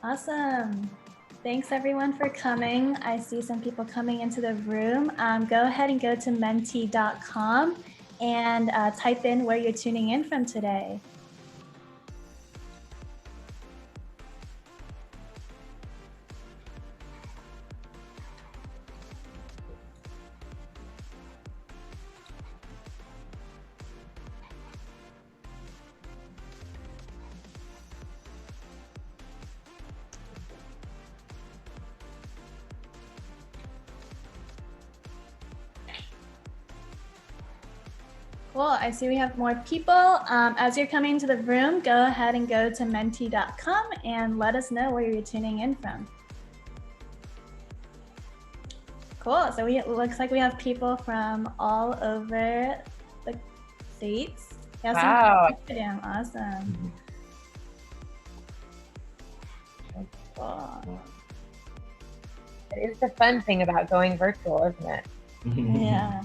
Awesome. Thanks everyone for coming. I see some people coming into the room. Go ahead and go to menti.com and type in where you're tuning in from today. Cool, I see we have more people. As you're coming into the room, go ahead and go to menti.com and let us know where you're tuning in from. Cool, so it looks like we have people from all over the states. Wow. Awesome. Cool. It is the fun thing about going virtual, isn't it? Yeah.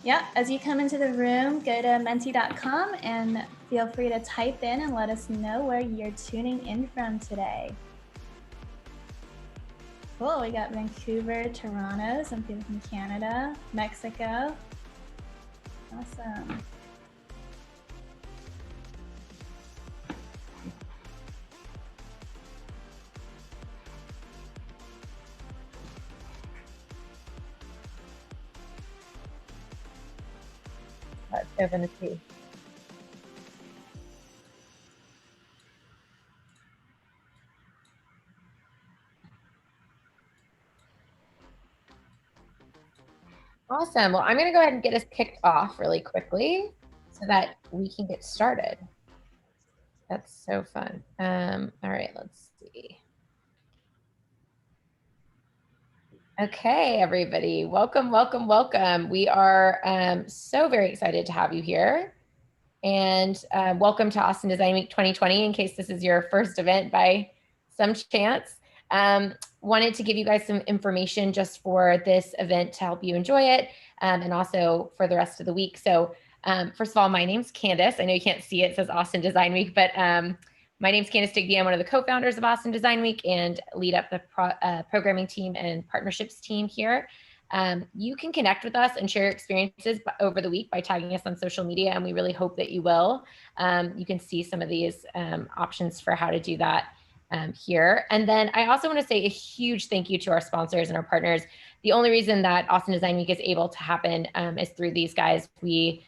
Yeah, as you come into the room, go to menti.com and feel free to type in and let us know where you're tuning in from today. Cool, we got Vancouver, Toronto, some people from Canada, Mexico. Awesome. Let's go in the tea. Awesome. Well, I'm going to go ahead and get us kicked off really quickly so that we can get started. That's so fun. All right, let's see. Okay, everybody. Welcome, welcome, welcome. We are so very excited to have you here. And welcome to Austin Design Week 2020, in case this is your first event by some chance. Wanted to give you guys some information just for this event to help you enjoy it, and also for the rest of the week. So first of all, my name's Candace. I know you can't see it, it says Austin Design Week, but my name's Candace Digby. I'm one of the co-founders of Austin Design Week and lead up the programming team and partnerships team here. You can connect with us and share your experiences over the week by tagging us on social media, and we really hope that you will. You can see some of these options for how to do that here. And then I also want to say a huge thank you to our sponsors and our partners. The only reason that Austin Design Week is able to happen is through these guys. We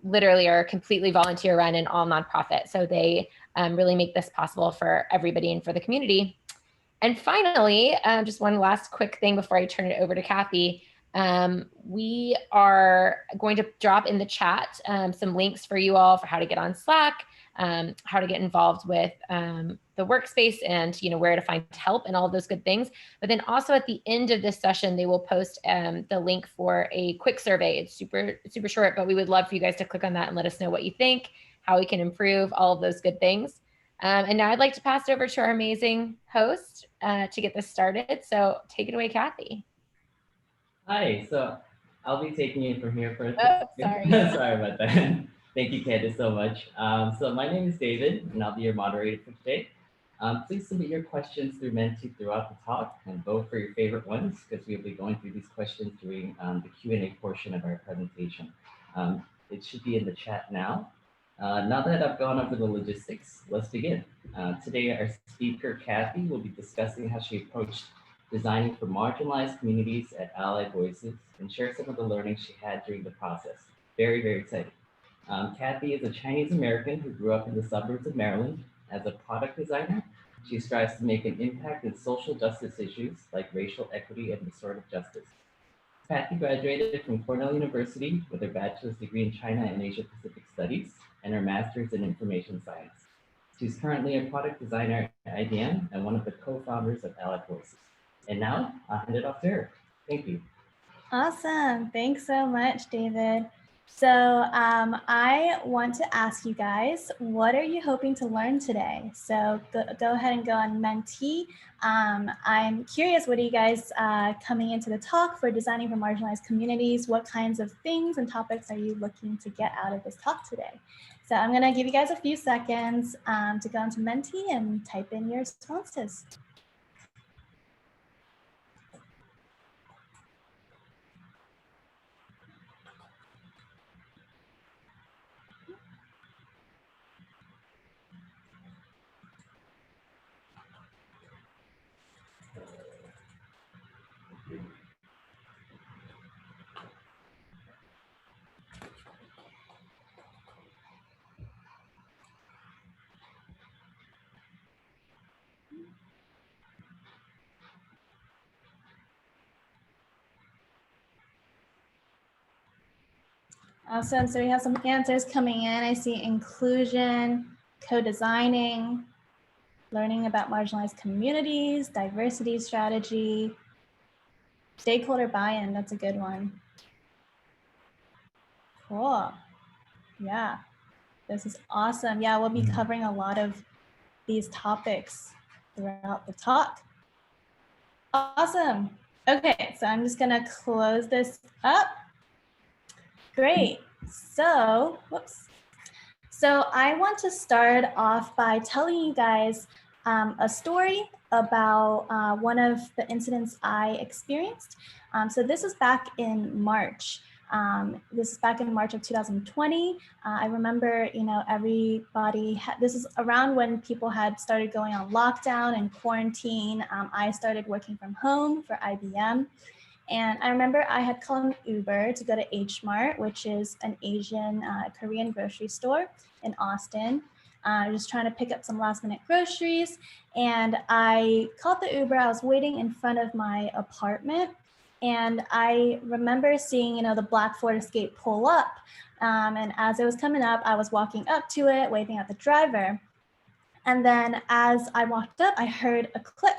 literally are completely volunteer run and all nonprofit. So they really make this possible for everybody and for the community. And finally, just one last quick thing before I turn it over to Kathy. We are going to drop in the chat some links for you all for how to get on Slack, how to get involved with the workspace, and where to find help and all of those good things. But then also at the end of this session, they will post the link for a quick survey. It's super short, but we would love for you guys to click on that and let us know what you think, how we can improve, all of those good things. And now I'd like to pass it over to our amazing host to get this started. So take it away, Kathy. Hi, so I'll be taking it from here first. Oh, sorry. Sorry about that. Thank you, Candace, so much. So my name is David, and I'll be your moderator for today. Please submit your questions through Menti throughout the talk and vote for your favorite ones, because we'll be going through these questions during the Q&A portion of our presentation. It should be in the chat now. Now that I've gone over the logistics, let's begin. Today, our speaker, Kathy, will be discussing how she approached designing for marginalized communities at Allied Voices and share some of the learning she had during the process. Very, very exciting. Kathy is a Chinese American who grew up in the suburbs of Maryland. As a product designer, she strives to make an impact in social justice issues like racial equity and restorative justice. Kathy graduated from Cornell University with her bachelor's degree in China and Asia Pacific Studies and her master's in information science. She's currently a product designer at IBM and one of the co-founders of Allied Voices. And now I'll hand it off to her. Thank you. Awesome. Thanks so much, David. So I want to ask you guys, what are you hoping to learn today? So go ahead and go on Menti. I'm curious, what are you guys coming into the talk for designing for marginalized communities? What kinds of things and topics are you looking to get out of this talk today? So I'm gonna give you guys a few seconds to go into Menti and type in your responses. Awesome, so we have some answers coming in. I see inclusion, co-designing, learning about marginalized communities, diversity strategy, stakeholder buy-in, that's a good one. Cool, yeah, this is awesome. Yeah, we'll be covering a lot of these topics throughout the talk. Awesome, okay, so I'm just gonna close this up. Great, so, whoops. So I want to start off by telling you guys a story about one of the incidents I experienced. So this was back in March. This is back in March of 2020. I remember, everybody, this is around when people had started going on lockdown and quarantine. I started working from home for IBM. And I remember I had called an Uber to go to H Mart, which is an Asian Korean grocery store in Austin. Just trying to pick up some last minute groceries. And I called the Uber. I was waiting in front of my apartment. And I remember seeing, the black Ford Escape pull up. And as it was coming up, I was walking up to it, waving at the driver. And then as I walked up, I heard a click.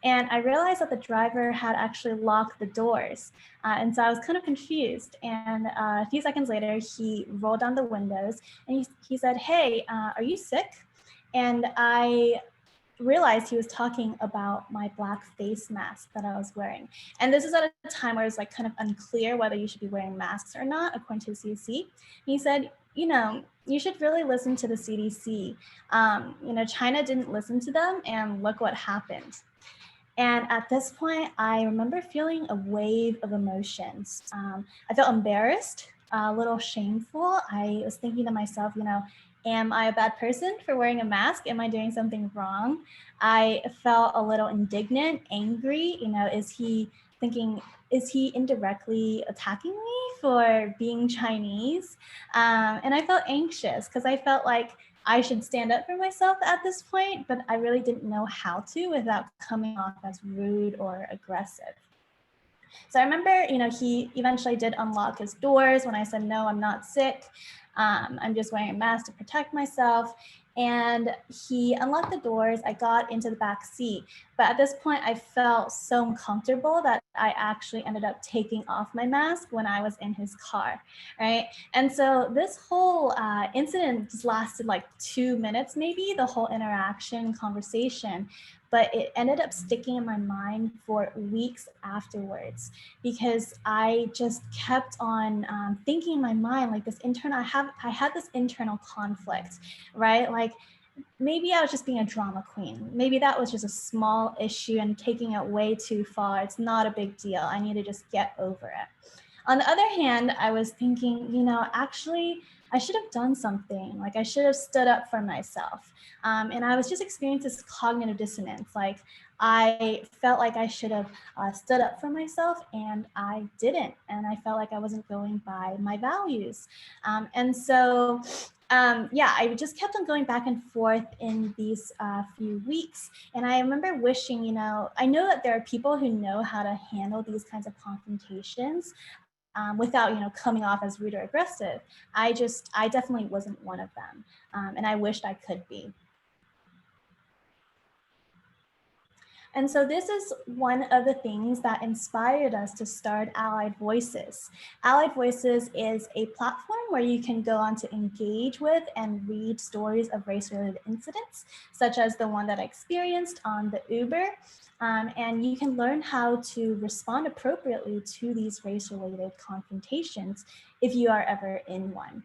And I realized that the driver had actually locked the doors. And so I was kind of confused. And a few seconds later, he rolled down the windows and he said, "Hey, are you sick?" And I realized he was talking about my black face mask that I was wearing. And this is at a time where it was like kind of unclear whether you should be wearing masks or not, according to the CDC. He said, you should really listen to the CDC. China didn't listen to them, and look what happened. And at this point, I remember feeling a wave of emotions. I felt embarrassed, a little shameful. I was thinking to myself, am I a bad person for wearing a mask? Am I doing something wrong? I felt a little indignant, angry. Is he indirectly attacking me for being Chinese? And I felt anxious because I felt like I should stand up for myself at this point, but I really didn't know how to without coming off as rude or aggressive. So I remember, he eventually did unlock his doors when I said, "No, I'm not sick. I'm just wearing a mask to protect myself." And he unlocked the doors. I got into the back seat. But at this point, I felt so uncomfortable that I actually ended up taking off my mask when I was in his car, right? And so this whole incident just lasted like 2 minutes, maybe, the whole interaction, conversation. But it ended up sticking in my mind for weeks afterwards because I just kept on thinking in my mind, like this internal, I had this internal conflict, right? Like maybe I was just being a drama queen. Maybe that was just a small issue and taking it way too far. It's not a big deal. I need to just get over it. On the other hand, I was thinking, actually, I should have done something. Like I should have stood up for myself. And I was just experiencing this cognitive dissonance. Like I felt like I should have stood up for myself and I didn't. And I felt like I wasn't going by my values. And so I just kept on going back and forth in these few weeks. And I remember wishing, I know that there are people who know how to handle these kinds of confrontations without, coming off as rude or aggressive. I definitely wasn't one of them. And I wished I could be. And so this is one of the things that inspired us to start Allied Voices. Allied Voices is a platform where you can go on to engage with and read stories of race-related incidents, such as the one that I experienced on the Uber. And you can learn how to respond appropriately to these race-related confrontations if you are ever in one.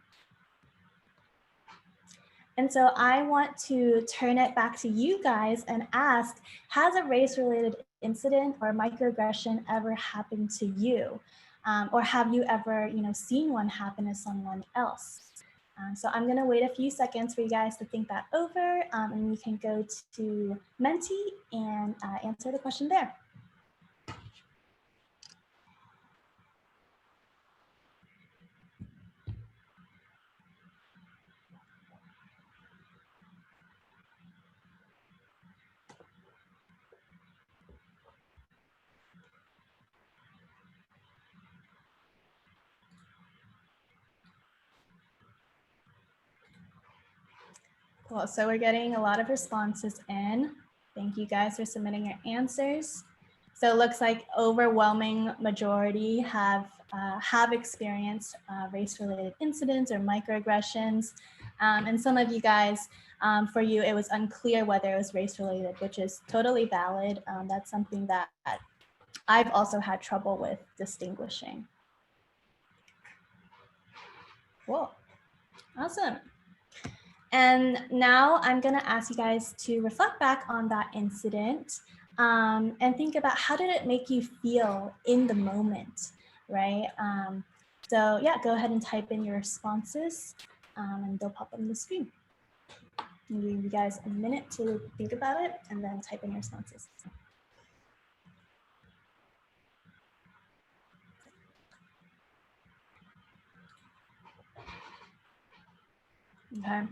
And so I want to turn it back to you guys and ask, has a race-related incident or microaggression ever happened to you? Or have you ever, seen one happen to someone else? So I'm gonna wait a few seconds for you guys to think that over, and you can go to Menti and answer the question there. Cool, so we're getting a lot of responses in. Thank you guys for submitting your answers. So it looks like overwhelming majority have experienced race-related incidents or microaggressions. And some of you guys, for you, it was unclear whether it was race-related, which is totally valid. That's something that I've also had trouble with distinguishing. Cool, awesome. And now I'm gonna ask you guys to reflect back on that incident and think about how did it make you feel in the moment, right? So yeah, go ahead and type in your responses and they'll pop up on the screen. I'll give you guys a minute to think about it and then type in your responses. Okay.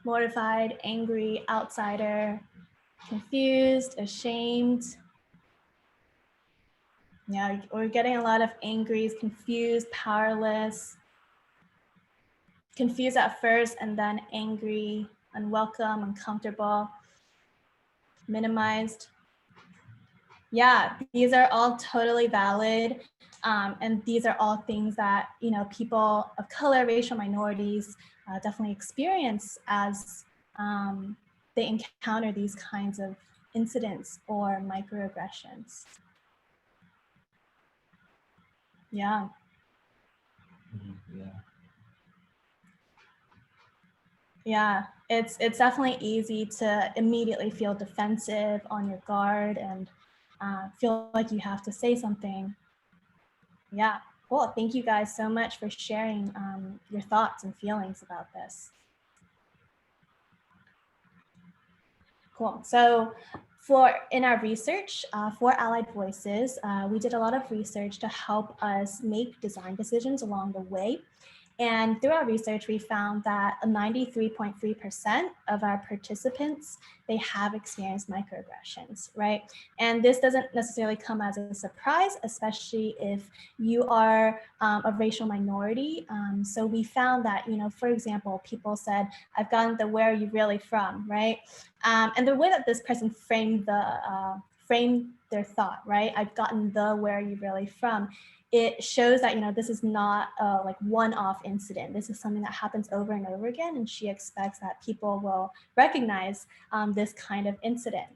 Mortified, angry, outsider, confused, ashamed. Yeah, we're getting a lot of angry, confused, powerless, confused at first and then angry, unwelcome, uncomfortable, minimized. Yeah, these are all totally valid. And these are all things that, people of color, racial minorities definitely experience as they encounter these kinds of incidents or microaggressions. Yeah. Yeah. Yeah, it's definitely easy to immediately feel defensive, on your guard, and feel like you have to say something. Yeah, cool. Thank you guys so much for sharing your thoughts and feelings about this. Cool. So in our research for Allied Voices, we did a lot of research to help us make design decisions along the way. And through our research, we found that 93.3% of our participants, they have experienced microaggressions, right? And this doesn't necessarily come as a surprise, especially if you are a racial minority. So we found that, for example, people said, I've gotten the where are you really from, right? And the way that this person framed their thought, right? I've gotten the where are you really from. It shows that, this is not a like one-off incident. This is something that happens over and over again, and she expects that people will recognize this kind of incident.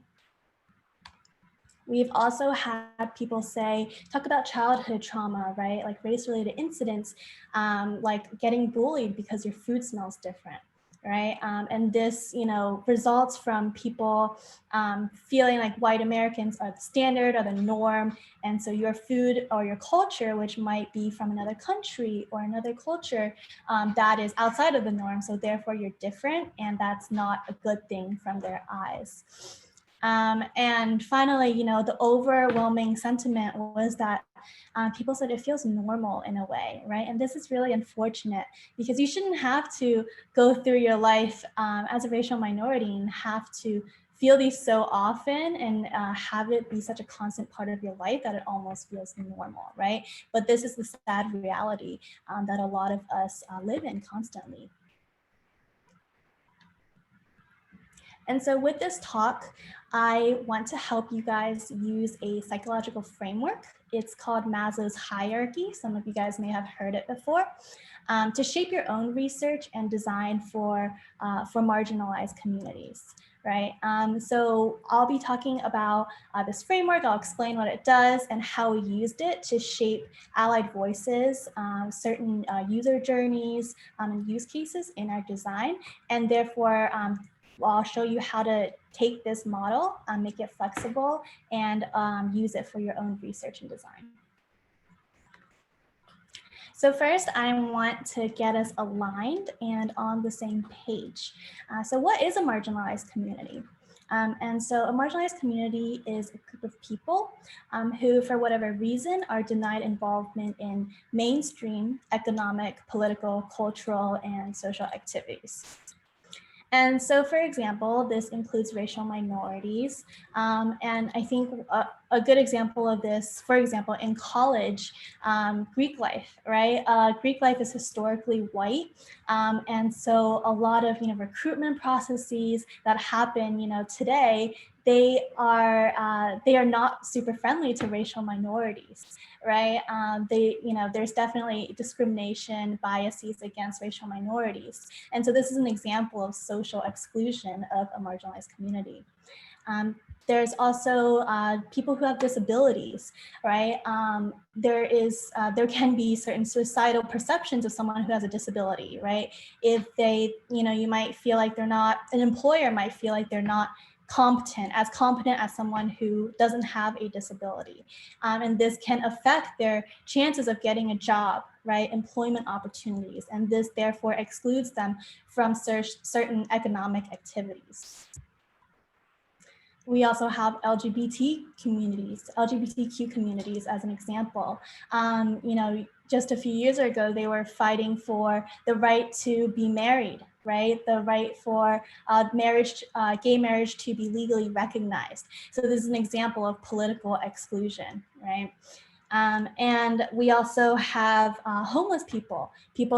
We've also had people talk about childhood trauma, right? Like race-related incidents, like getting bullied because your food smells different, right? And this, results from people feeling like white Americans are the standard or the norm. And so your food or your culture, which might be from another country or another culture, that is outside of the norm. So therefore you're different, and that's not a good thing from their eyes. And finally, the overwhelming sentiment was that people said it feels normal in a way, right? And this is really unfortunate because you shouldn't have to go through your life as a racial minority and have to feel these so often and have it be such a constant part of your life that it almost feels normal, right? But this is the sad reality that a lot of us live in constantly. And so with this talk, I want to help you guys use a psychological framework. It's called Maslow's hierarchy. Some of you guys may have heard it before. To shape your own research and design for marginalized communities, right? So I'll be talking about this framework. I'll explain what it does and how we used it to shape allied voices, certain user journeys and use cases in our design. And therefore, I'll show you how to take this model, make it flexible, and use it for your own research and design. So first, I want to get us aligned and on the same page. So what is a marginalized community? And so a marginalized community is a group of people who, for whatever reason, are denied involvement in mainstream economic, political, cultural, and social activities. And so, for example, this includes racial minorities. And I think a good example of this, for example, in college, Greek life, right? Greek life is historically white. And so a lot of, recruitment processes that happen, today, they are not super friendly to racial minorities, right? There's definitely discrimination, biases against racial minorities. And so this is an example of social exclusion of a marginalized community. There's also people who have disabilities, right? There can be certain societal perceptions of someone who has a disability, right? If they, you might feel like an employer might feel like they're not competent as someone who doesn't have a disability. And this can affect their chances of getting a job, right? Employment opportunities. And this therefore excludes them from certain economic activities. We also have LGBTQ communities as an example. Just a few years ago, they were fighting for the right to be married, right? The right for gay marriage to be legally recognized. So this is an example of political exclusion, right? And we also have homeless people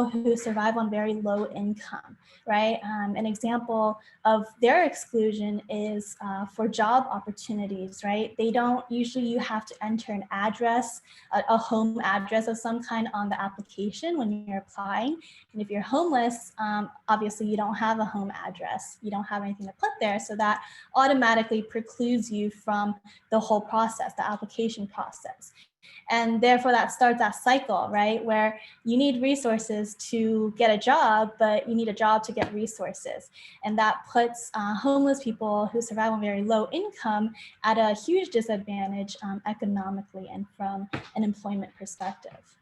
who survive on very low income, right? An example of their exclusion is for job opportunities, right? You have to enter an address, a home address of some kind on the application when you're applying. And if you're homeless, obviously you don't have a home address. You don't have anything to put there. So that automatically precludes you from the whole process, the application process. And therefore that starts that cycle, right? Where you need resources to get a job, but you need a job to get resources. And that puts homeless people who survive on very low income at a huge disadvantage economically and from an employment perspective.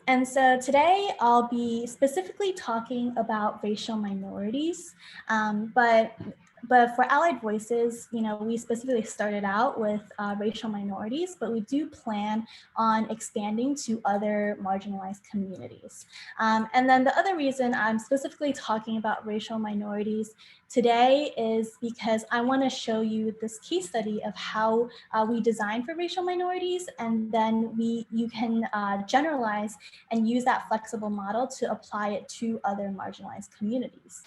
And so today I'll be specifically talking about racial minorities, but for allied voices, we specifically started out with racial minorities, but we do plan on expanding to other marginalized communities. And then the other reason I'm specifically talking about racial minorities today is because I want to show you this case study of how we design for racial minorities, and then you can generalize and use that flexible model to apply it to other marginalized communities.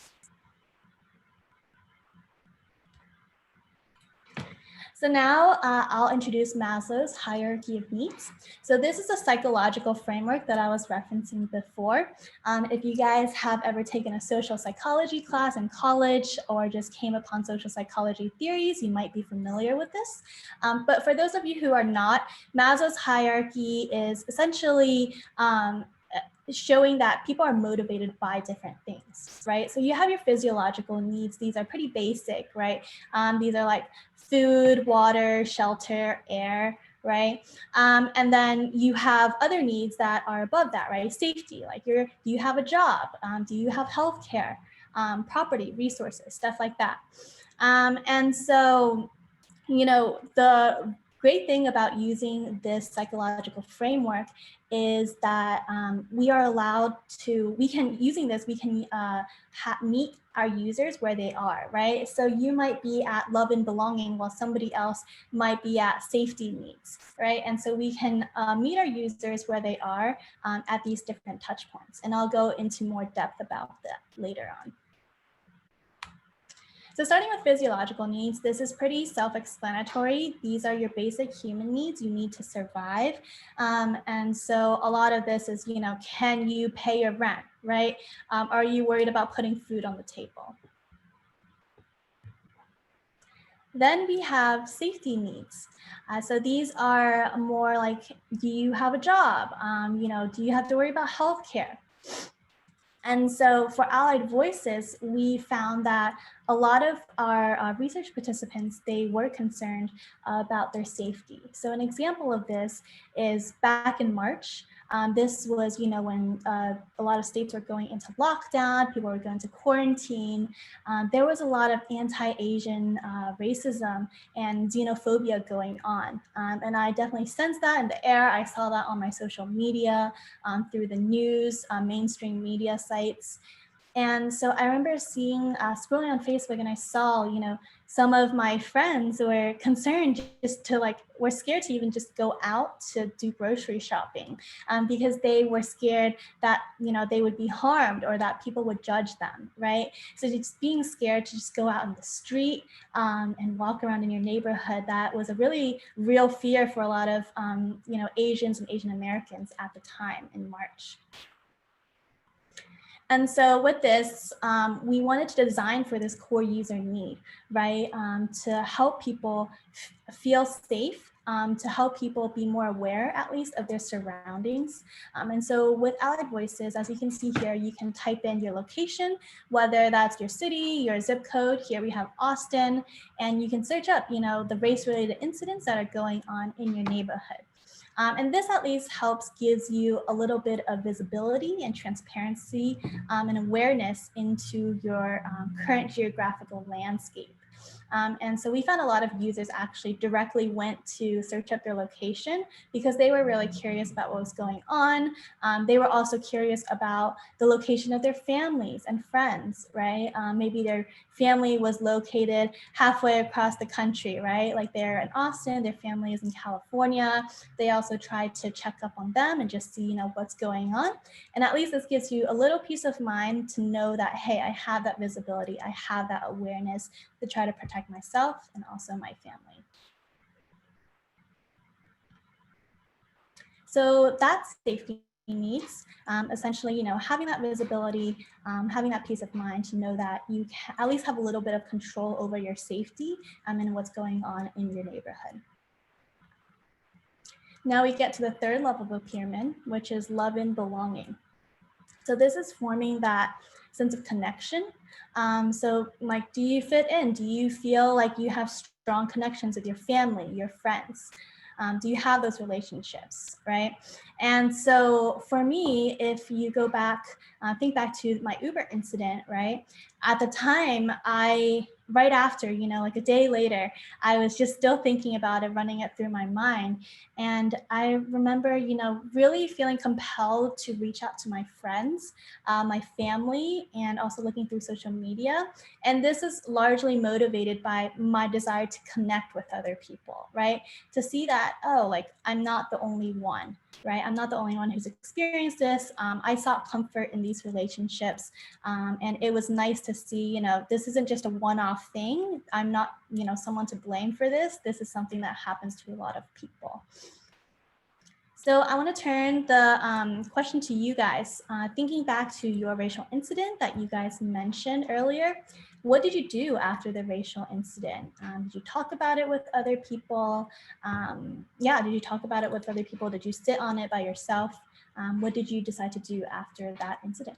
So now I'll introduce Maslow's hierarchy of needs. So this is a psychological framework that I was referencing before. If you guys have ever taken a social psychology class in college or just came upon social psychology theories, you might be familiar with this. But for those of you who are not, Maslow's hierarchy is essentially showing that people are motivated by different things, right? So you have your physiological needs. These are pretty basic, right? These are like food, water, shelter, air, right? And then you have other needs that are above that, right? Safety, like do you have a job? Do you have healthcare, property, resources, stuff like that. And so, the great thing about using this psychological framework is that we can meet our users where they are, right? So you might be at love and belonging while somebody else might be at safety needs, right? And so we can meet our users where they are at these different touch points. And I'll go into more depth about that later on. So starting with physiological needs, this is pretty self-explanatory. These are your basic human needs you need to survive. And so a lot of this is, you know, can you pay your rent, right? Are you worried about putting food on the table? Then we have safety needs. So these are more like, do you have a job? You know, do you have to worry about healthcare? And so for Allied Voices, we found that a lot of our research participants, they were concerned about their safety. So an example of this is back in March. This was, you know, when a lot of states were going into lockdown, people were going to quarantine. There was a lot of anti-Asian racism and xenophobia going on. And I definitely sensed that in the air. I saw that on my social media, through the news, mainstream media sites. And so I remember seeing, scrolling on Facebook, and I saw, you know, some of my friends were concerned just to like, were scared to even just go out to do grocery shopping, because they were scared that, you know, they would be harmed or that people would judge them, right? So just being scared to just go out in the street and walk around in your neighborhood, that was a really real fear for a lot of, you know, Asians and Asian Americans at the time in March. And so with this, we wanted to design for this core user need, right? To help people feel safe, to help people be more aware, at least, of their surroundings. And so with Allied Voices, as you can see here, you can type in your location, whether that's your city, your zip code. Here we have Austin, and you can search up, you know, the race-related incidents that are going on in your neighborhood. And this at least gives you a little bit of visibility and transparency and awareness into your current geographical landscape. And so we found a lot of users actually directly went to search up their location because they were really curious about what was going on. They were also curious about the location of their families and friends, right? Maybe their family was located halfway across the country, right? Like they're in Austin, their family is in California. They also tried to check up on them and just see, you know, what's going on. And at least this gives you a little peace of mind to know that, hey, I have that visibility, I have that awareness to try to protect myself and also my family. So that's safety needs. Essentially, you know, having that visibility, having that peace of mind to know that you can at least have a little bit of control over your safety and what's going on in your neighborhood. Now we get to the third level of the pyramid, which is love and belonging. So this is forming that sense of connection. So like, do you fit in? Do you feel like you have strong connections with your family, your friends? Do you have those relationships, right? And so for me, if you go back, think back to my Uber incident, right? At the time, right after, you know, like a day later, I was just still thinking about it, running it through my mind. And I remember, you know, really feeling compelled to reach out to my friends, my family, and also looking through social media. And this is largely motivated by my desire to connect with other people, right? To see that, oh, like I'm not the only one, right? I'm not the only one who's experienced this. I sought comfort in these relationships. And it was nice to see, you know, this isn't just a one-off thing. I'm not, you know, someone to blame for this. This is something that happens to a lot of people. So I want to turn the question to you guys. Thinking back to your racial incident that you guys mentioned earlier, what did you do after the racial incident? Did you talk about it with other people? Did you talk about it with other people? Did you sit on it by yourself? What did you decide to do after that incident?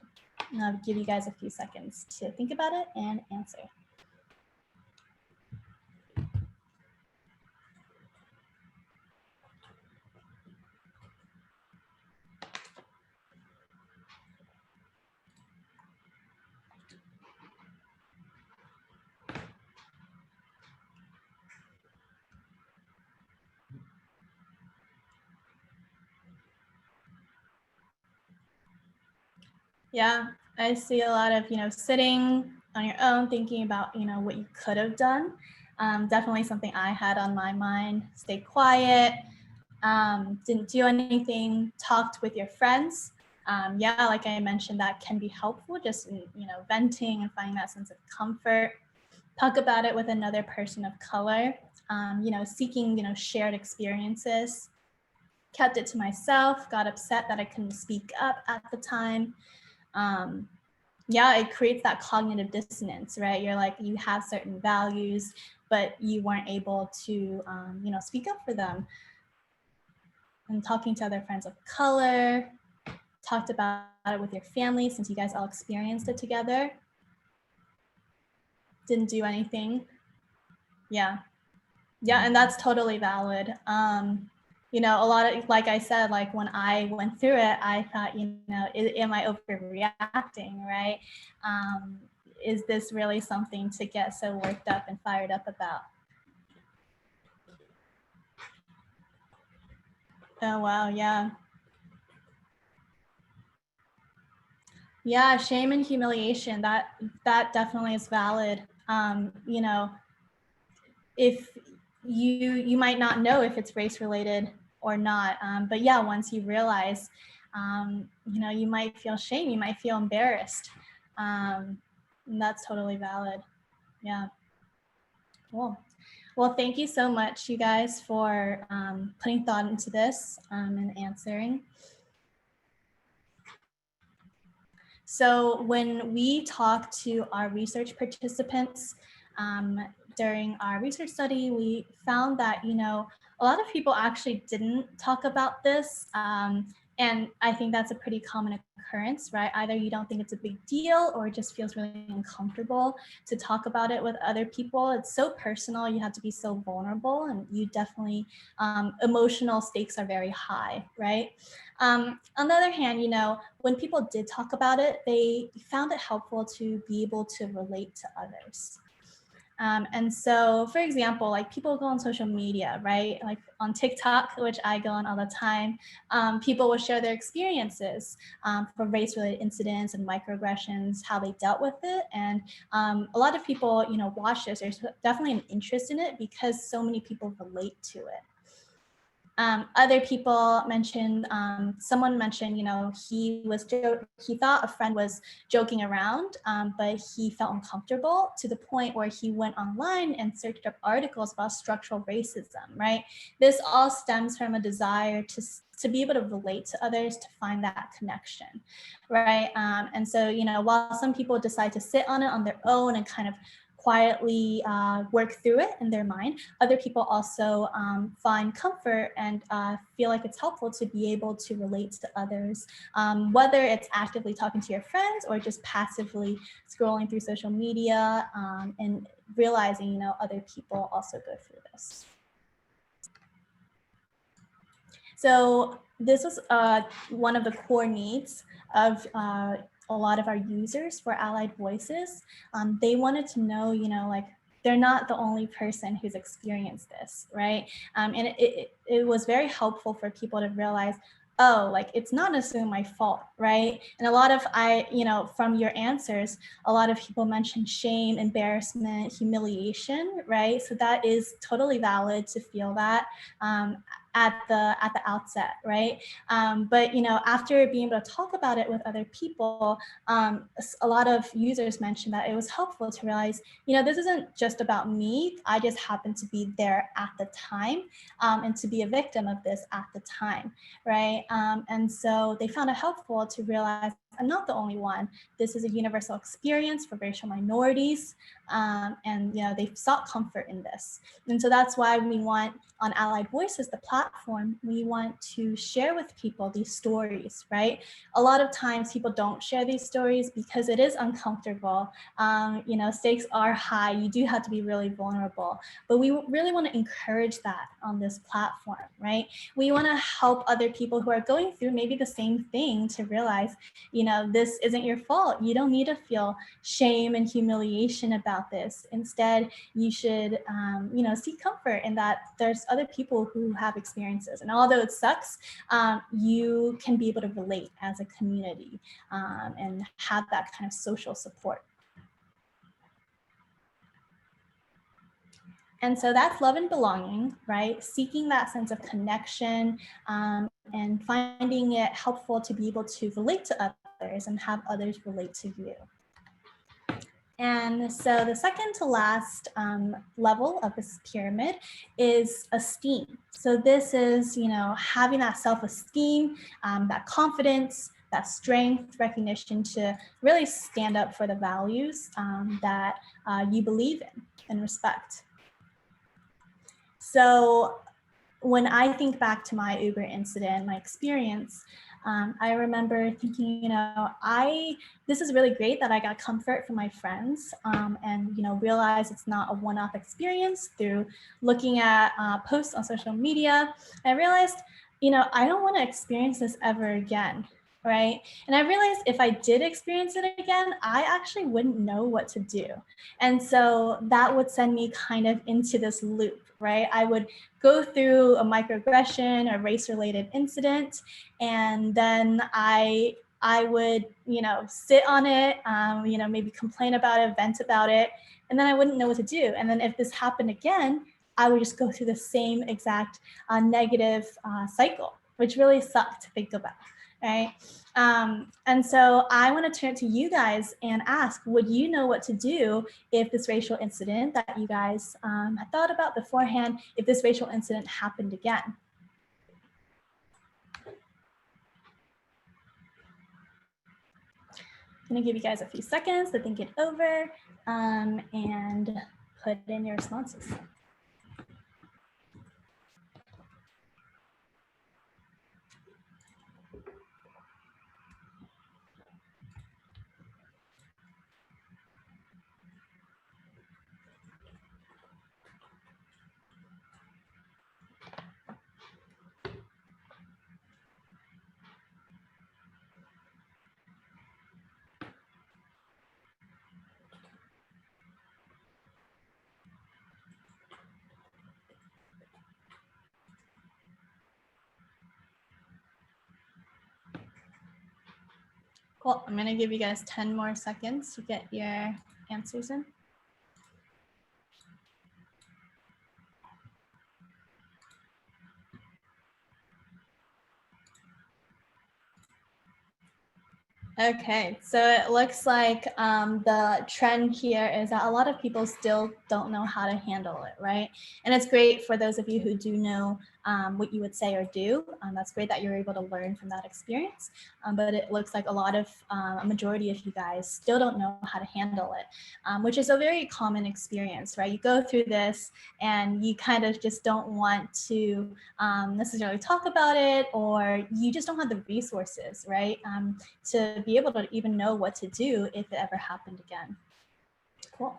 And I'll give you guys a few seconds to think about it and answer. Yeah, I see a lot of, you know, sitting on your own, thinking about, you know, what you could have done. Definitely something I had on my mind. Stay quiet, didn't do anything, talked with your friends. Yeah, like I mentioned, that can be helpful just in, you know, venting and finding that sense of comfort. talk about it with another person of color, seeking, shared experiences. Kept it to myself, got upset that I couldn't speak up at the time. It creates that cognitive dissonance, right? You're like, you have certain values, but you weren't able to, speak up for them. And talking to other friends of color, talked about it with your family since you guys all experienced it together. Didn't do anything. Yeah, and that's totally valid. A lot of, like I said, like when I went through it, I thought, am I overreacting, right? Is this really something to get so worked up and fired up about? Oh, wow, yeah. Yeah, shame and humiliation, that definitely is valid. If you might not know if it's race related or not, but yeah, once you realize, you might feel shame, you might feel embarrassed, and that's totally valid. Yeah, cool. Well, thank you so much, you guys, for putting thought into this and answering. So when we talk to our research participants during our research study, we found that, a lot of people actually didn't talk about this. And I think that's a pretty common occurrence, right? Either you don't think it's a big deal or it just feels really uncomfortable to talk about it with other people. It's so personal. You have to be so vulnerable, and you definitely, emotional stakes are very high, right? On the other hand, when people did talk about it, they found it helpful to be able to relate to others. And so, for example, like people go on social media, right? Like on TikTok, which I go on all the time, people will share their experiences for race-related incidents and microaggressions, how they dealt with it. And a lot of people, watch this. There's definitely an interest in it because so many people relate to it. Other people mentioned, someone mentioned, he thought a friend was joking around, but he felt uncomfortable to the point where he went online and searched up articles about structural racism, right? This all stems from a desire to be able to relate to others, to find that connection, right? And so, while some people decide to sit on it on their own and kind of quietly work through it in their mind, other people also find comfort and feel like it's helpful to be able to relate to others, whether it's actively talking to your friends or just passively scrolling through social media and realizing, other people also go through this. So this was one of the core needs of a lot of our users for Allied Voices. They wanted to know, like, they're not the only person who's experienced this, right? And it was very helpful for people to realize, oh, like, it's not necessarily my fault, right? And a lot of from your answers, a lot of people mentioned shame, embarrassment, humiliation, right? So that is totally valid to feel that at the outset, right? But after being able to talk about it with other people, a lot of users mentioned that it was helpful to realize, this isn't just about me. I just happened to be there at the time and to be a victim of this at the time, right? And so they found it helpful to realize I'm not the only one. This is a universal experience for racial minorities, and they've sought comfort in this. And so that's why we want, on Allied Voices, the platform, we want to share with people these stories, right? A lot of times people don't share these stories because it is uncomfortable. Stakes are high. You do have to be really vulnerable, but we really want to encourage that on this platform, right? We want to help other people who are going through maybe the same thing to realize, this isn't your fault. You don't need to feel shame and humiliation about this. Instead, you should, seek comfort in that there's other people who have experiences. And although it sucks, you can be able to relate as a community and have that kind of social support. And so that's love and belonging, right? Seeking that sense of connection and finding it helpful to be able to relate to others and have others relate to you. And so the second to last level of this pyramid is esteem. So this is, having that self-esteem, that confidence, that strength, recognition to really stand up for the values that you believe in and respect. So when I think back to my Uber incident, my experience, I remember thinking, this is really great that I got comfort from my friends and, realize it's not a one-off experience through looking at posts on social media. I realized, I don't want to experience this ever again. Right. And I realized if I did experience it again, I actually wouldn't know what to do. And so that would send me kind of into this loop, right? I would go through a microaggression or race-related incident, and then I would, sit on it, maybe complain about it, vent about it, and then I wouldn't know what to do. And then if this happened again, I would just go through the same exact negative cycle, which really sucked to think about, right? And so I want to turn to you guys and ask, would you know what to do if this racial incident that you guys had thought about beforehand, if this racial incident happened again? I'm going to give you guys a few seconds to think it over and put in your responses. Cool. I'm going to give you guys 10 more seconds to get your answers in. Okay, so it looks like the trend here is that a lot of people still don't know how to handle it, right? And it's great for those of you who do know what you would say or do. That's great that you're able to learn from that experience. But it looks like a majority of you guys still don't know how to handle it, which is a very common experience, right? You go through this and you kind of just don't want to necessarily talk about it, or you just don't have the resources, right? To be able to even know what to do if it ever happened again. Cool.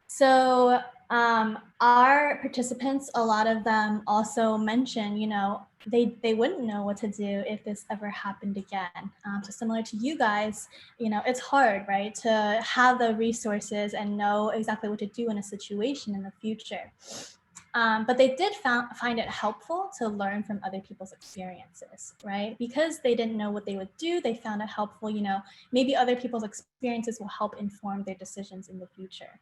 So our participants, a lot of them also mention, they wouldn't know what to do if this ever happened again. So similar to you guys, it's hard, right, to have the resources and know exactly what to do in a situation in the future. But they did find it helpful to learn from other people's experiences, right? Because they didn't know what they would do, they found it helpful, maybe other people's experiences will help inform their decisions in the future.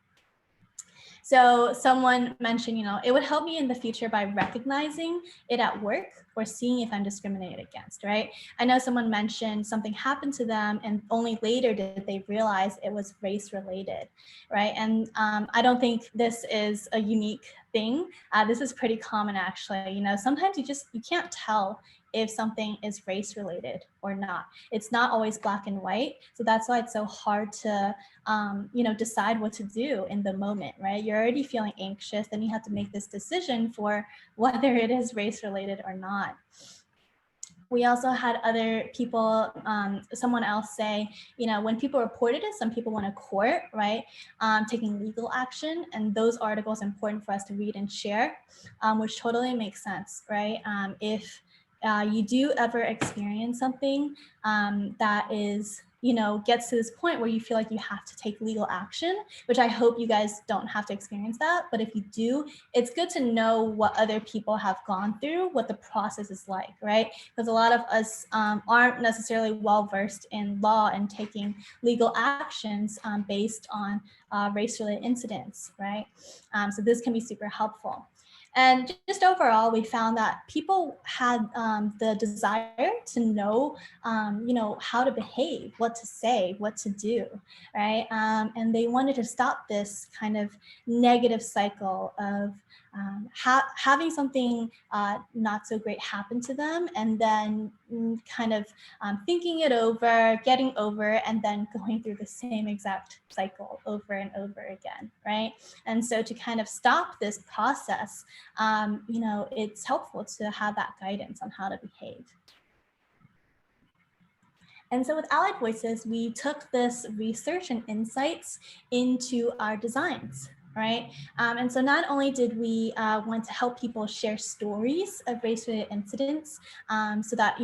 So someone mentioned, it would help me in the future by recognizing it at work or seeing if I'm discriminated against, right? I know someone mentioned something happened to them and only later did they realize it was race related, right? And I don't think this is a unique thing. This is pretty common actually. Sometimes you can't tell if something is race related or not. It's not always black and white. So that's why it's so hard to decide what to do in the moment, right? You're already feeling anxious, then you have to make this decision for whether it is race related or not. We also had other people, someone else say, when people reported it, some people went to court, right? Taking legal action, and those articles are important for us to read and share, which totally makes sense, right? If you do ever experience something that is, gets to this point where you feel like you have to take legal action, which I hope you guys don't have to experience that. But if you do, it's good to know what other people have gone through, what the process is like, right? Because a lot of us aren't necessarily well-versed in law and taking legal actions based on race-related incidents, right? So this can be super helpful. And just overall, we found that people had the desire to know, how to behave, what to say, what to do, right? And they wanted to stop this kind of negative cycle of having something not so great happen to them, and then kind of thinking it over, getting over it, and then going through the same exact cycle over and over again, right? And so to kind of stop this process, it's helpful to have that guidance on how to behave. And so with Allied Voices, we took this research and insights into our designs, right? And so not only did we want to help people share stories of race-related incidents so that,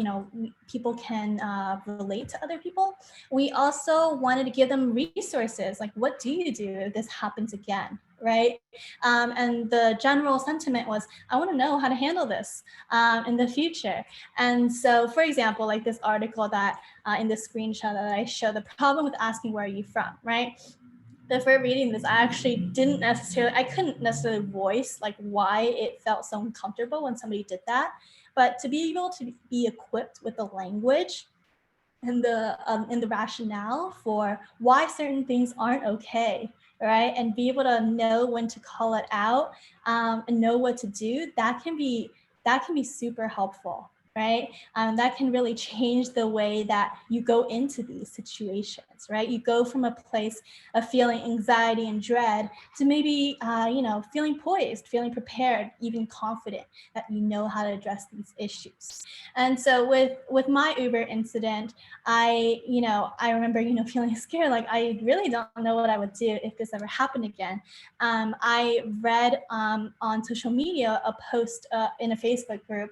people can relate to other people, we also wanted to give them resources, like what do you do if this happens again, right? And the general sentiment was, I want to know how to handle this in the future. And so, for example, like this article that in the screenshot that I show, the problem with asking where are you from, right? Before reading this, I couldn't necessarily voice like why it felt so uncomfortable when somebody did that. But to be able to be equipped with the language and the rationale for why certain things aren't okay, right? And be able to know when to call it out and know what to do, that can be super helpful, right? That can really change the way that you go into these situations, right? You go from a place of feeling anxiety and dread to maybe, feeling poised, feeling prepared, even confident that you know how to address these issues. And so with my Uber incident, I remember, feeling scared, like I really don't know what I would do if this ever happened again. I read on social media a post in a Facebook group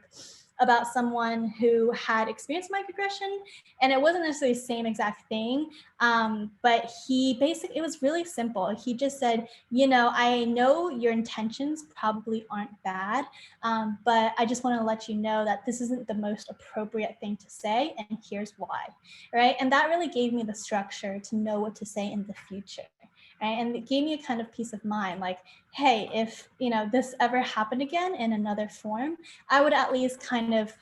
about someone who had experienced microaggression, and it wasn't necessarily the same exact thing, but it was really simple. He just said, I know your intentions probably aren't bad, but I just want to let you know that this isn't the most appropriate thing to say, and here's why, right? And that really gave me the structure to know what to say in the future. Right? And it gave me a kind of peace of mind, like, hey, if this ever happened again in another form, I would at least kind of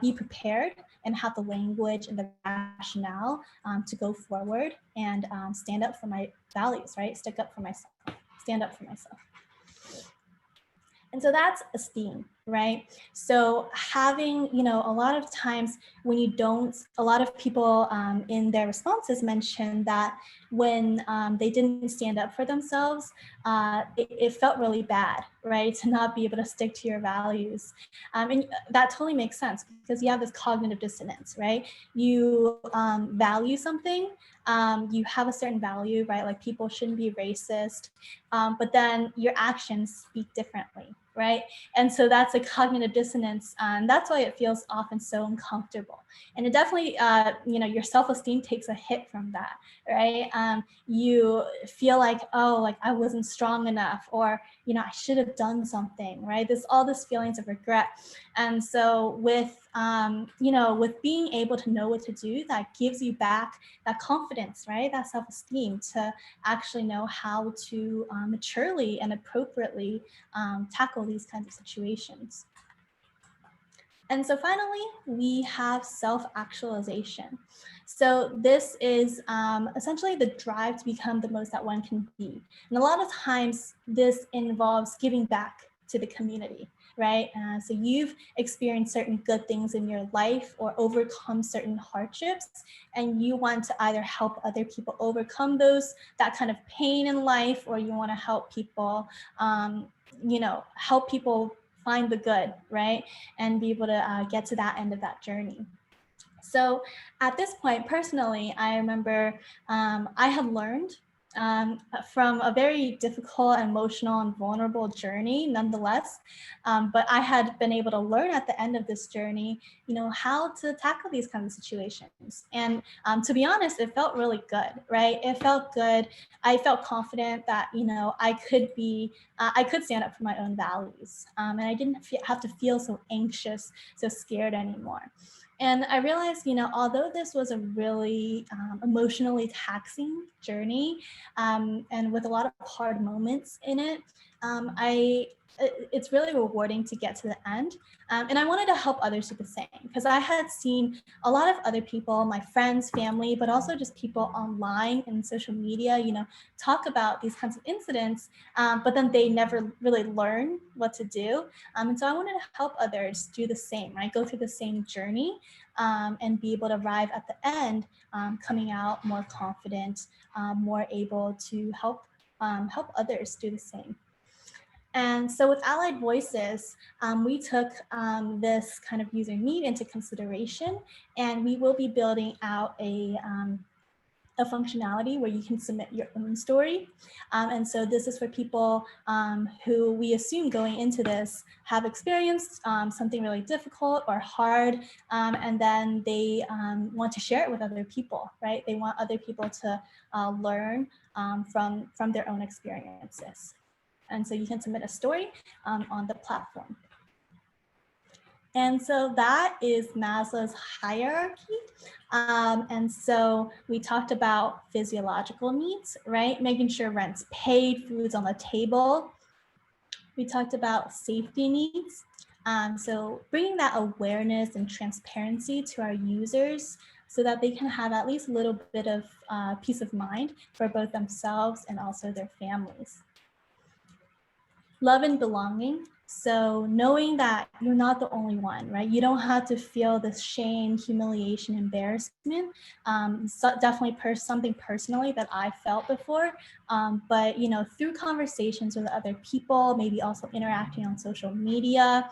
be prepared and have the language and the rationale to go forward and stand up for my values, right? Stick up for myself, stand up for myself. And so that's Esteem, right? So having, a lot of times when you don't, a lot of people in their responses mentioned that when they didn't stand up for themselves, it felt really bad, right? To not be able to stick to your values. And that totally makes sense because you have this cognitive dissonance, right? You value something, you have a certain value, right? Like people shouldn't be racist, but then your actions speak differently, right? And so that's a cognitive dissonance, and that's why it feels often so uncomfortable. And it definitely, your self-esteem takes a hit from that, right? You feel like, oh, like I wasn't strong enough, or I should have done something, right? There's all these feelings of regret. And so with being able to know what to do, that gives you back that confidence, right? That self-esteem to actually know how to maturely and appropriately tackle these kinds of situations. And so finally, we have self-actualization. So this is essentially the drive to become the most that one can be. And a lot of times this involves giving back to the community, right? So you've experienced certain good things in your life or overcome certain hardships, and you want to either help other people overcome that kind of pain in life, or you want to help people, help people find the good, right? And be able to get to that end of that journey. So at this point, personally, I remember I had learned from a very difficult, emotional, and vulnerable journey nonetheless. But I had been able to learn at the end of this journey, how to tackle these kinds of situations. And to be honest, it felt really good, right? It felt good. I felt confident that, I could stand up for my own values. And I didn't have to feel so anxious, so scared anymore. And I realized, although this was a really emotionally taxing journey and with a lot of hard moments in it, I it's really rewarding to get to the end. And I wanted to help others do the same, because I had seen a lot of other people, my friends, family, but also just people online and social media, talk about these kinds of incidents, but then they never really learn what to do. And so I wanted to help others do the same, right? Go through the same journey, and be able to arrive at the end, coming out more confident, more able to help others do the same. And so with Allied Voices, we took this kind of user need into consideration, and we will be building out a functionality where you can submit your own story. And so this is for people who we assume going into this have experienced something really difficult or hard, and then they want to share it with other people, right? They want other people to learn from their own experiences. And so you can submit a story on the platform. And so that is Maslow's hierarchy. And so we talked about physiological needs, right? Making sure rent's paid, food's on the table. We talked about safety needs. So bringing that awareness and transparency to our users so that they can have at least a little bit of peace of mind for both themselves and also their families. Love and belonging. So knowing that you're not the only one, right? You don't have to feel this shame, humiliation, embarrassment. So definitely something personally that I felt before. But through conversations with other people, maybe also interacting on social media,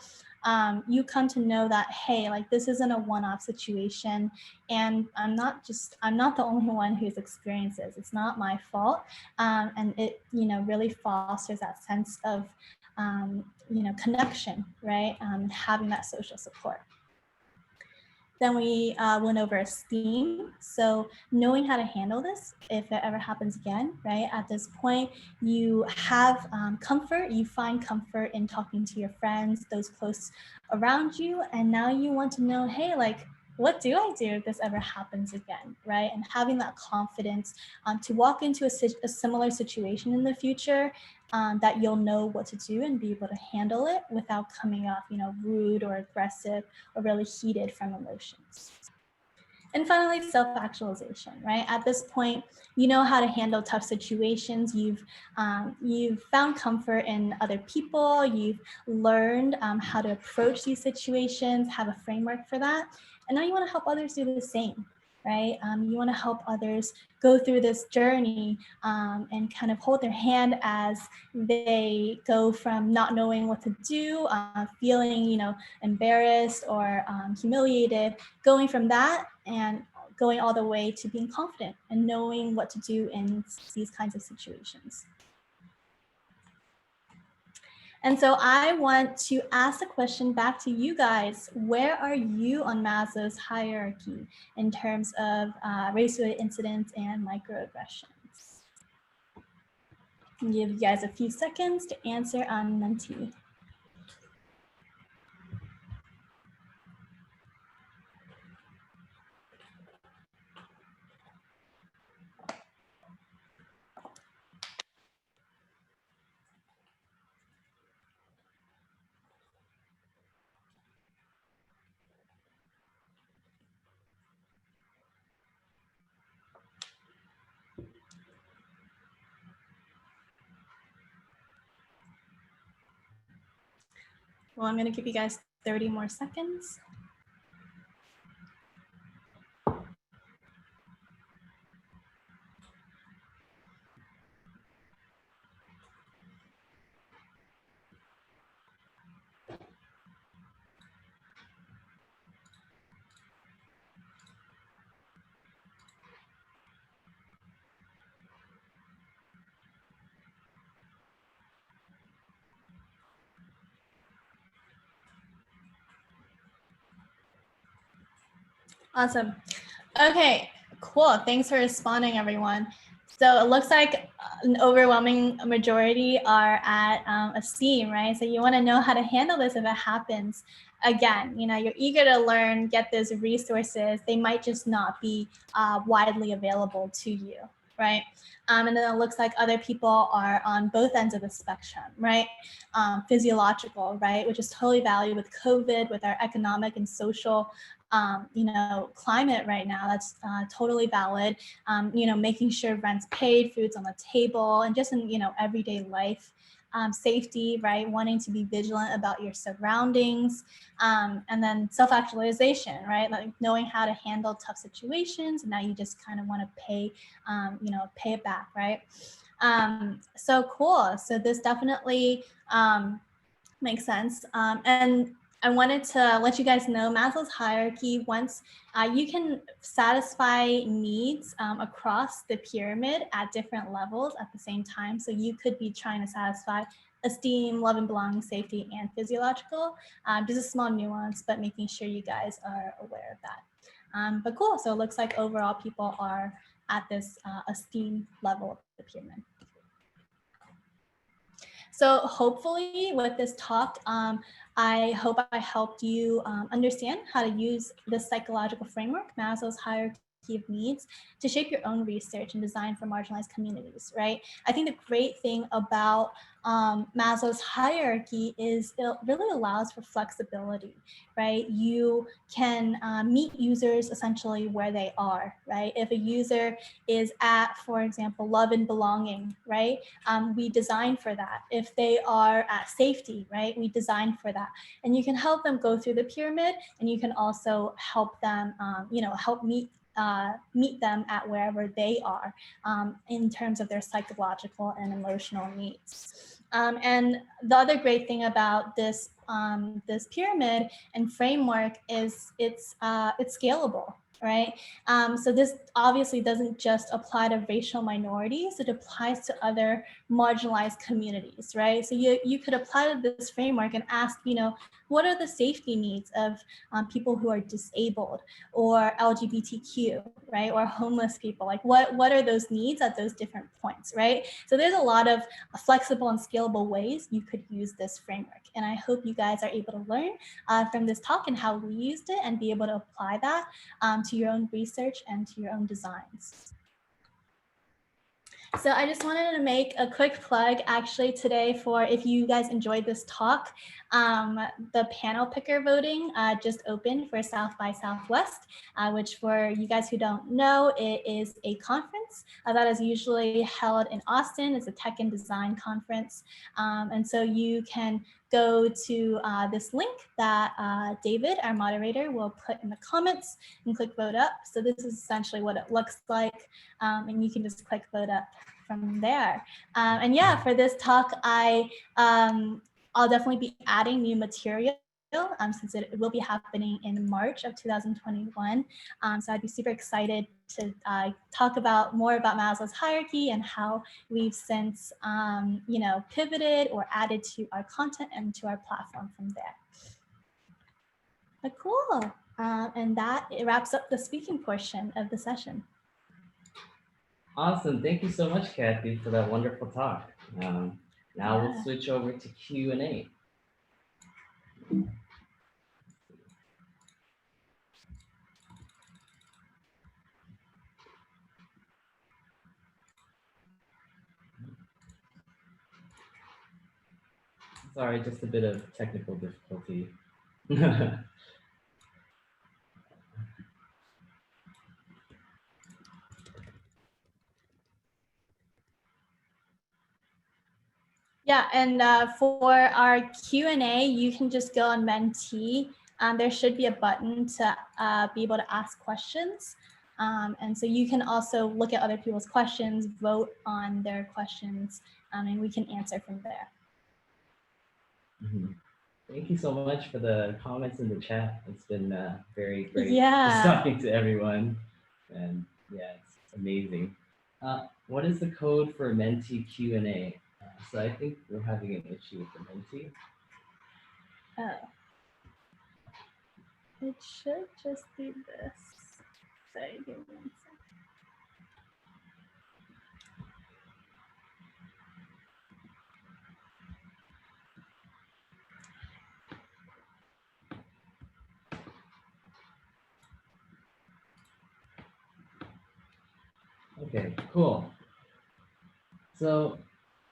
you come to know that, hey, like this isn't a one-off situation, and I'm not the only one who's experienced this. It's not my fault, and it really fosters that sense of connection, right? Having that social support. Then we went over Esteem. So knowing how to handle this if it ever happens again, right? At this point, you have comfort, you find comfort in talking to your friends, those close around you. And now you want to know, hey, like, what do I do if this ever happens again, right? And having that confidence to walk into a similar situation in the future, that you'll know what to do and be able to handle it without coming off, rude or aggressive or really heated from emotions. And finally, self-actualization, right? At this point, you know how to handle tough situations. You've found comfort in other people. You've learned how to approach these situations, have a framework for that. And now you want to help others do the same, right? You want to help others go through this journey and kind of hold their hand as they go from not knowing what to do, feeling, embarrassed or humiliated, going from that and going all the way to being confident and knowing what to do in these kinds of situations. And so I want to ask a question back to you guys. Where are you on Maslow's hierarchy in terms of race-related incidents and microaggressions? I'll give you guys a few seconds to answer on Menti. Well, I'm going to give you guys 30 more seconds. Awesome. Okay, cool. Thanks for responding, everyone. So it looks like an overwhelming majority are at Esteem, right? So you want to know how to handle this if it happens again. You're eager to learn, get those resources. They might just not be widely available to you, right? And then it looks like other people are on both ends of the spectrum, right? Physiological, right, which is totally valid with COVID, with our economic and social climate right now. That's totally valid. Making sure rent's paid, food's on the table, and just in everyday life. Safety, right? Wanting to be vigilant about your surroundings, and then self-actualization, right? Like knowing how to handle tough situations, and now you just kind of want to pay it back, right? So cool. So this definitely makes sense. And I wanted to let you guys know Maslow's hierarchy, once you can satisfy needs across the pyramid at different levels at the same time. So you could be trying to satisfy esteem, love and belonging, safety, and physiological. Just a small nuance, but making sure you guys are aware of that. But cool, so it looks like overall people are at this esteem level of the pyramid. So hopefully with this talk, I hope I helped you understand how to use this psychological framework, Maslow's hierarchy of needs, to shape your own research and design for marginalized communities, right? I think the great thing about Maslow's hierarchy is it really allows for flexibility, right? You can meet users essentially where they are, right? If a user is at, for example, love and belonging, right? We design for that. If they are at safety, right? We design for that. And you can help them go through the pyramid, and you can also help them, help meet them at wherever they are in terms of their psychological and emotional needs. And the other great thing about this this pyramid and framework is it's scalable, right? So this obviously doesn't just apply to racial minorities, it applies to other marginalized communities, right? So you could apply to this framework and ask, what are the safety needs of people who are disabled or LGBTQ, right? Or homeless people? Like what are those needs at those different points, right? So there's a lot of flexible and scalable ways you could use this framework. And I hope you guys are able to learn from this talk and how we used it and be able to apply that to your own research and to your own designs. So I just wanted to make a quick plug actually today for, if you guys enjoyed this talk, the panel picker voting just opened for South by Southwest, which for you guys who don't know, it is a conference that is usually held in Austin. It's a tech and design conference. And so you can go to this link that David, our moderator, will put in the comments and click vote up. So this is essentially what it looks like. And you can just click vote up from there. And yeah, for this talk, I'll definitely be adding new material since it will be happening in March of 2021. So I'd be super excited to talk more about Maslow's hierarchy and how we've since, pivoted or added to our content and to our platform from there. But cool. And that wraps up the speaking portion of the session. Awesome. Thank you so much, Kathy, for that wonderful talk. Now we'll switch over to Q&A. Sorry, just a bit of technical difficulty. Yeah, and for our Q&A, you can just go on Menti. There should be a button to be able to ask questions. And so you can also look at other people's questions, vote on their questions, and we can answer from there. Thank you so much for the comments in the chat. It's been very great just talking to everyone. And yeah, it's amazing. What is the code for Menti Q&A? So I think we're having an issue with the Menti. Oh. It should just be this. Sorry, give me 1 second. Okay, cool. So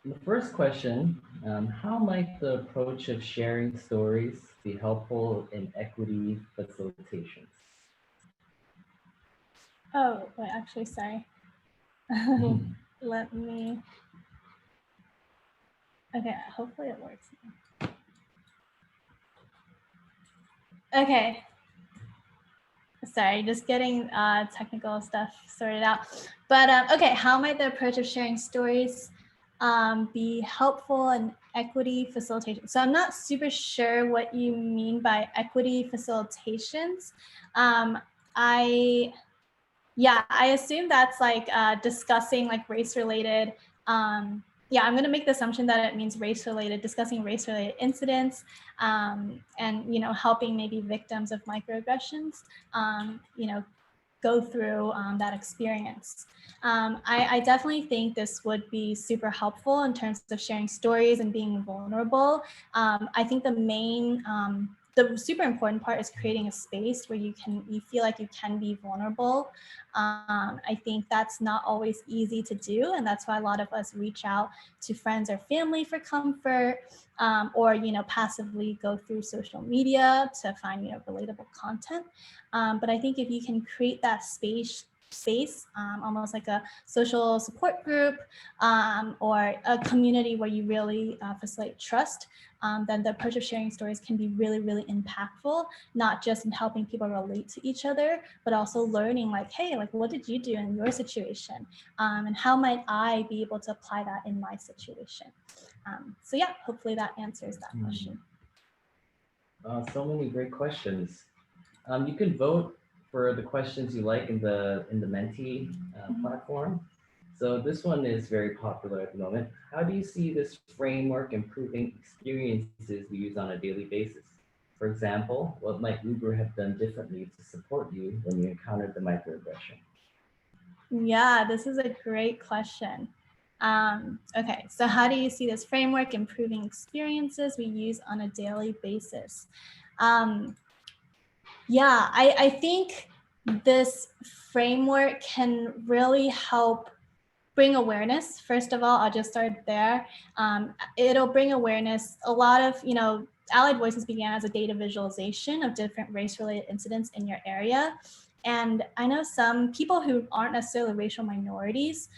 the first question, how might the approach of sharing stories be helpful in equity facilitation? Oh, wait, actually, sorry. Let me, okay, hopefully it works. Okay. Sorry, just getting technical stuff sorted out. But okay, how might the approach of sharing stories be helpful in equity facilitation? So I'm not super sure what you mean by equity facilitations. I assume that's like discussing like race-related. Yeah, I'm going to make the assumption that it means race-related, discussing race-related incidents, and helping maybe victims of microaggressions, go through that experience. I definitely think this would be super helpful in terms of sharing stories and being vulnerable. I think the super important part is creating a space where you feel like you can be vulnerable. I think that's not always easy to do, and that's why a lot of us reach out to friends or family for comfort, or passively go through social media to find relatable content. But I think if you can create that space, almost like a social support group, or a community where you really facilitate trust, then the approach of sharing stories can be really, really impactful, not just in helping people relate to each other, but also learning like, hey, like what did you do in your situation? And how might I be able to apply that in my situation? So yeah, hopefully that answers that question. So many great questions. You can vote for the questions you like in the Menti platform. So this one is very popular at the moment. How do you see this framework improving experiences we use on a daily basis? For example, what might Uber have done differently to support you when you encountered the microaggression? Yeah, this is a great question. Okay, so how do you see this framework improving experiences we use on a daily basis? Yeah, I think this framework can really help bring awareness. First of all, I'll just start there. It'll bring awareness. A lot of, Allied Voices began as a data visualization of different race-related incidents in your area. And I know some people who aren't necessarily racial minorities,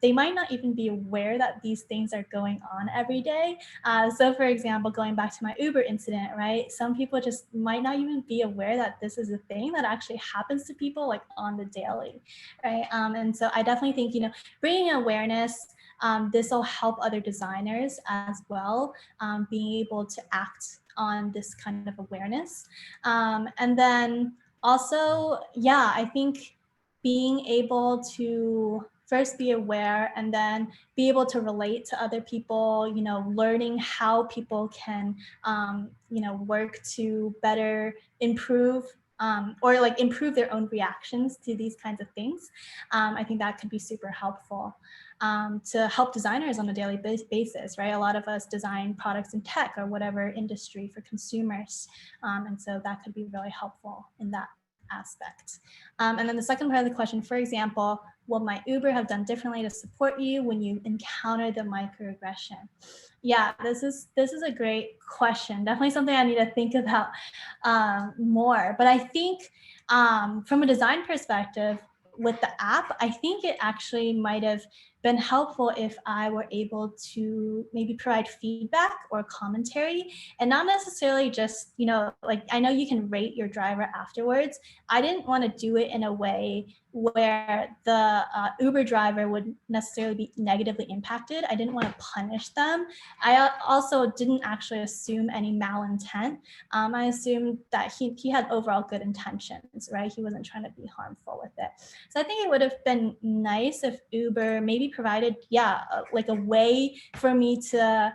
they might not even be aware that these things are going on every day. So for example, going back to my Uber incident, right? Some people just might not even be aware that this is a thing that actually happens to people like on the daily, right? And so I definitely think, bringing awareness, this will help other designers as well, being able to act on this kind of awareness. And then also, yeah, I think being able to first be aware and then be able to relate to other people, learning how people can, work to better improve, or like improve their own reactions to these kinds of things. I think that could be super helpful to help designers on a daily basis, right? A lot of us design products in tech or whatever industry for consumers. And so that could be really helpful in that aspect. And then the second part of the question, for example, what might Uber have done differently to support you when you encounter the microaggression? Yeah, this is a great question. Definitely something I need to think about more. But I think from a design perspective, with the app, I think it actually might have been helpful if I were able to maybe provide feedback or commentary, and not necessarily just, like I know you can rate your driver afterwards. I didn't want to do it in a way where the Uber driver would necessarily be negatively impacted. I didn't want to punish them. I also didn't actually assume any malintent. I assumed that he had overall good intentions, right? He wasn't trying to be harmful with it. So I think it would have been nice if Uber maybe provided, like a way for me to,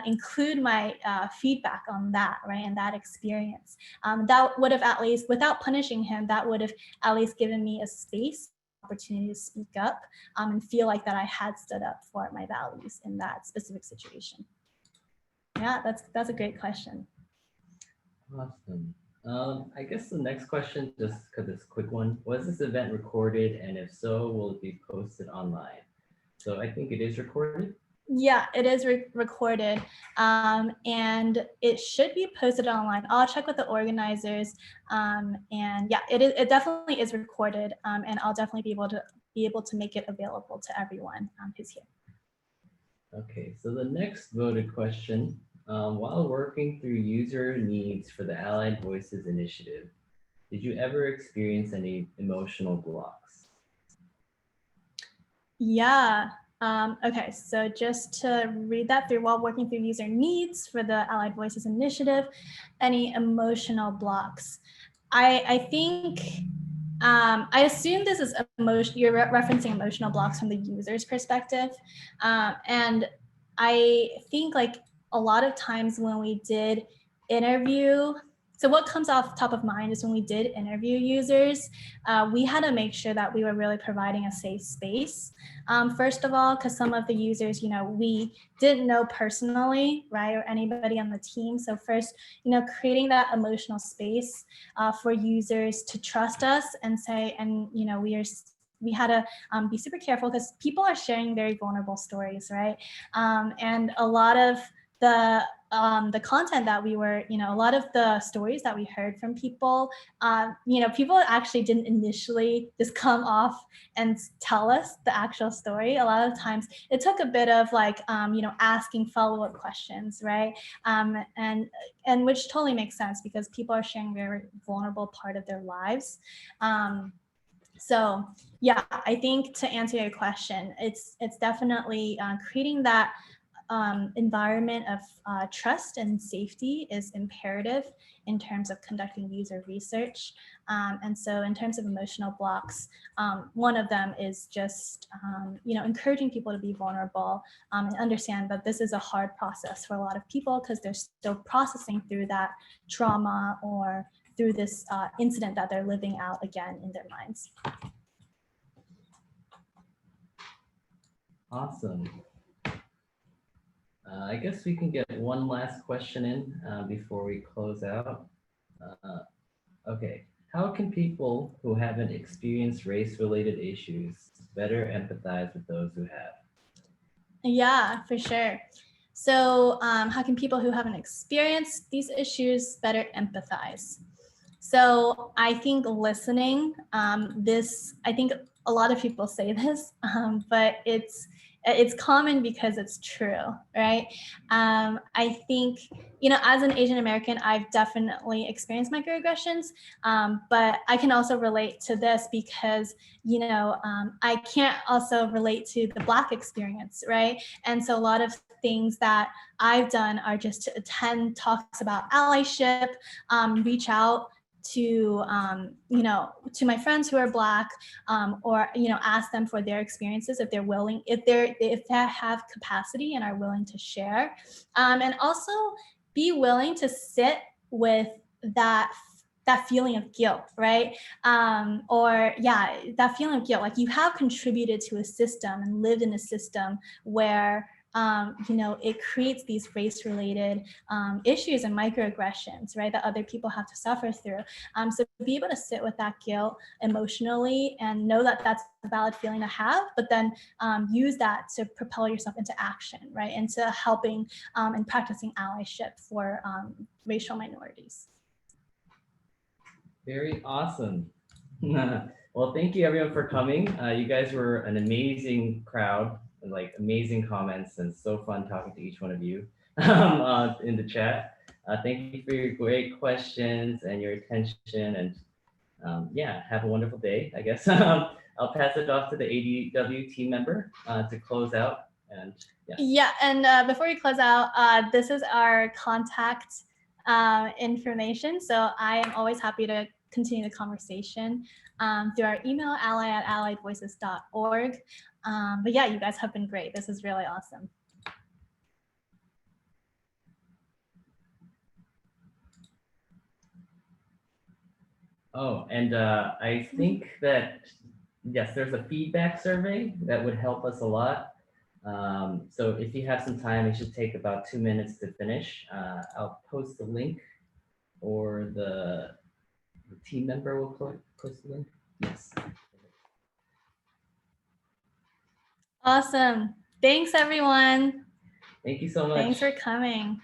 include my feedback on that, right? And that experience. That would have at least, without punishing him, that would have at least given me a space, opportunity to speak up, and feel like that I had stood up for my values in that specific situation. Yeah, that's a great question. Awesome. I guess the next question, just because it's a quick one, was this event recorded? And if so, will it be posted online? So I think it is recorded. Yeah, it is recorded, and it should be posted online. I'll check with the organizers, and yeah, it definitely is recorded, and I'll definitely be able to make it available to everyone who's here. Okay, so the next voted question, while working through user needs for the Allied Voices initiative, did you ever experience any emotional blocks? Yeah. Okay, so just to read that through, while working through user needs for the Allied Voices initiative, any emotional blocks? I think, I assume this is you're referencing emotional blocks from the user's perspective. And I think like a lot of times when we did interview, so what comes off top of mind is when we did interview users, we had to make sure that we were really providing a safe space. First of all, because some of the users, we didn't know personally, right, or anybody on the team. So first, creating that emotional space for users to trust us and say, and we had to be super careful because people are sharing very vulnerable stories, right? And a lot of the content that we were, a lot of the stories that we heard from people, people actually didn't initially just come off and tell us the actual story. A lot of times it took a bit of like, asking follow-up questions, right? And which totally makes sense because people are sharing very vulnerable part of their lives. So yeah, I think to answer your question, it's definitely creating that environment of trust and safety is imperative in terms of conducting user research. And so in terms of emotional blocks, one of them is just, encouraging people to be vulnerable and understand that this is a hard process for a lot of people because they're still processing through that trauma or through this incident that they're living out again in their minds. Awesome. I guess we can get one last question in before we close out. Okay, how can people who haven't experienced race-related issues better empathize with those who have? Yeah, for sure. So how can people who haven't experienced these issues better empathize? So I think listening, I think a lot of people say this, but it's common because it's true, right? I think, as an Asian American, I've definitely experienced microaggressions, but I can also relate to this because, I can't also relate to the Black experience, right? And so a lot of things that I've done are just to attend talks about allyship, reach out to to my friends who are Black, or ask them for their experiences if they're willing, if they have capacity and are willing to share, and also be willing to sit with that feeling of guilt, right? Or yeah, that feeling of guilt, like you have contributed to a system and lived in a system where it creates these race-related issues and microaggressions, right, that other people have to suffer through. So be able to sit with that guilt emotionally and know that that's a valid feeling to have, but then use that to propel yourself into action, right, into helping and practicing allyship for racial minorities. Very awesome. Well, thank you everyone for coming. You guys were an amazing crowd and like amazing comments and so fun talking to each one of you in the chat. Thank you for your great questions and your attention, and yeah, have a wonderful day, I guess. I'll pass it off to the ADW team member to close out. And yeah. Yeah, and before we close out, this is our contact information. So I am always happy to continue the conversation through our email, ally@alliedvoices.org. But yeah, you guys have been great. This is really awesome. Oh, and I think that, yes, there's a feedback survey that would help us a lot. So if you have some time, it should take about 2 minutes to finish. I'll post the link or the team member will post the link? Yes. Awesome. Thanks, everyone. Thank you so much. Thanks for coming.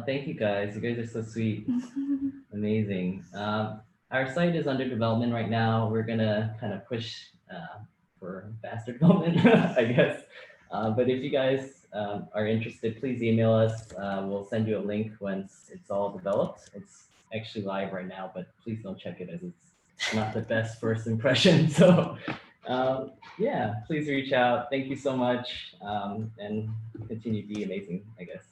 Thank you guys. You guys are so sweet. Amazing. Our site is under development right now. We're gonna kind of push for faster development, I guess. But if you guys are interested, please email us. We'll send you a link once it's all developed. It's actually live right now, but please don't check it as it's not the best first impression. So yeah, please reach out. Thank you so much, and continue to be amazing, I guess.